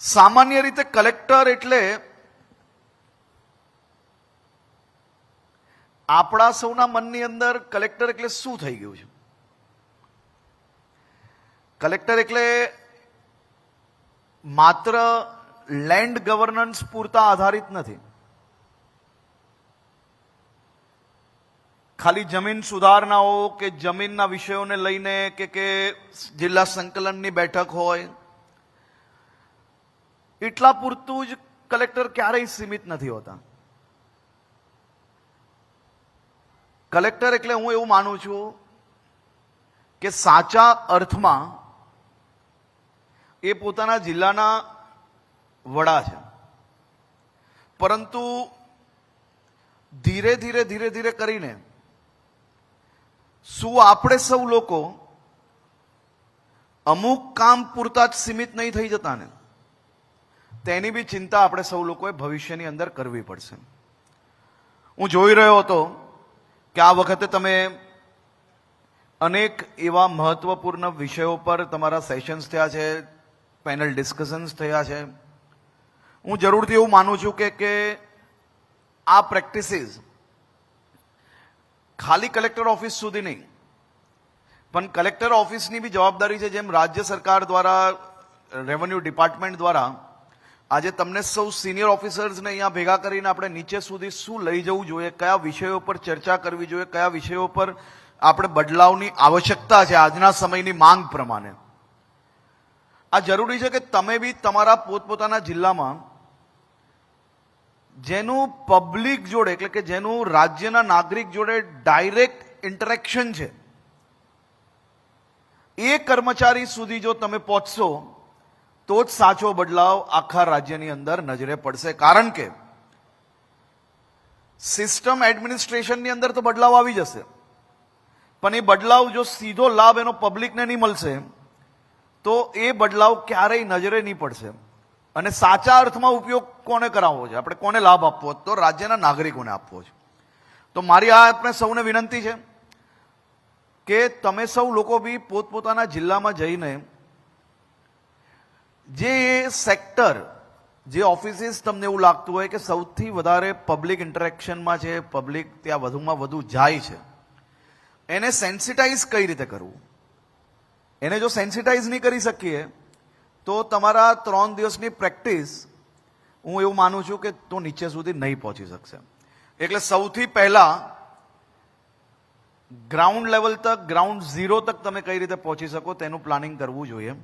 સામાન્ય રીતે કલેક્ટર એટલે આપણા સૌના મનની અંદર કલેક્ટર એટલે શું થઈ ગયું છે? કલેક્ટર એટલે માત્ર લેન્ડ ગવર્નન્સ પૂરતા આધારિત નથી. ખાલી જમીન સુધારણાઓ કે જમીનના વિષયોને લઈને કે જિલ્લા સંકલનની બેઠક હોય એટલા પૂરતું જ કલેક્ટર ક્યારેય સીમિત નથી હોતા. કલેક્ટર એટલે હું એવું માનું છું કે સાચા અર્થમાં એ પોતાના જિલ્લાના વડા છે, પરંતુ ધીરે ધીરે કરીને શું આપણે સૌ લોકો અમુક કામ પૂરતા જ સીમિત નહીં થઈ જતા ને? તેની બી ચિંતા આપણે સૌ લોકોએ ભવિષ્યની અંદર કરવી પડશે. હું જોઈ રહ્યો હતો કે આ વખતે તમે અનેક એવા મહત્વપૂર્ણ વિષયો પર તમારા સેશન્સ થયા છે, પેનલ ડિસ્કશન્સ થયા છે. હું જરૂરથી એવું માનું છું કે આ પ્રેક્ટિસીસ ખાલી કલેક્ટર ઓફિસ સુધી નહીં, પણ કલેક્ટર ઓફિસની બી જવાબદારી છે. જેમ રાજ્ય સરકાર દ્વારા, રેવન્યુ ડિપાર્ટમેન્ટ દ્વારા આજે તમને સૌ સિનિયર ઓફિસર્સને અહીંયા ભેગા કરીને આપણે નીચે સુધી શું લઈ જવું જોઈએ, કયા વિષયો પર ચર્ચા કરવી જોઈએ, કયા વિષયો પર આપણે બદલાવની આવશ્યકતા છે આજના સમયની માંગ પ્રમાણે. આ જરૂરી છે કે તમે બી તમારા પોતપોતાના જિલ્લામાં જેનું પબ્લિક જોડે એટલે કે જેનું રાજ્યના નાગરિક જોડે ડાયરેક્ટ ઇન્ટરેક્શન છે એ કર્મચારી સુધી જો તમે પહોંચશો તો જ સાચો બદલાવ આખા રાજ્યની અંદર નજરે પડશે. કારણ કે સિસ્ટમ એડમિનિસ્ટ્રેશનની અંદર તો બદલાવ આવી જશે, પણ એ બદલાવ જો સીધો લાભ એનો પબ્લિકને નહીં મળશે તો એ બદલાવ ક્યારેય નજરે નહીં પડશે. અને સાચા અર્થમાં ઉપયોગ કોને કરાવવો છે, આપણે કોને લાભ આપવો, તો રાજ્યના નાગરિકોને આપવો છે. તો મારી આ આપણે સૌને વિનંતી છે કે તમે સૌ લોકો બી પોતપોતાના જિલ્લામાં જઈને જે સેક્ટર, જે ઓફિસીસ તમને એવું લાગતું હોય કે સૌથી વધારે પબ્લિક ઇન્ટરેક્શનમાં છે, પબ્લિક ત્યાં વધુમાં વધુ જાય છે, એને સેન્સિટાઇઝ કઈ રીતે કરવું. એને જો સેન્સિટાઇઝ નહીં કરી શકીએ તો તમારા 3 દિવસની પ્રેક્ટિસ હું એવું માનું છું કે તો નીચે સુધી નહીં પહોંચી શકશે. એટલે સૌથી પહેલા ગ્રાઉન્ડ લેવલ તક, ગ્રાઉન્ડ ઝીરો તક તમે કઈ રીતે પહોંચી શકો તેનું પ્લાનિંગ કરવું જોઈએ.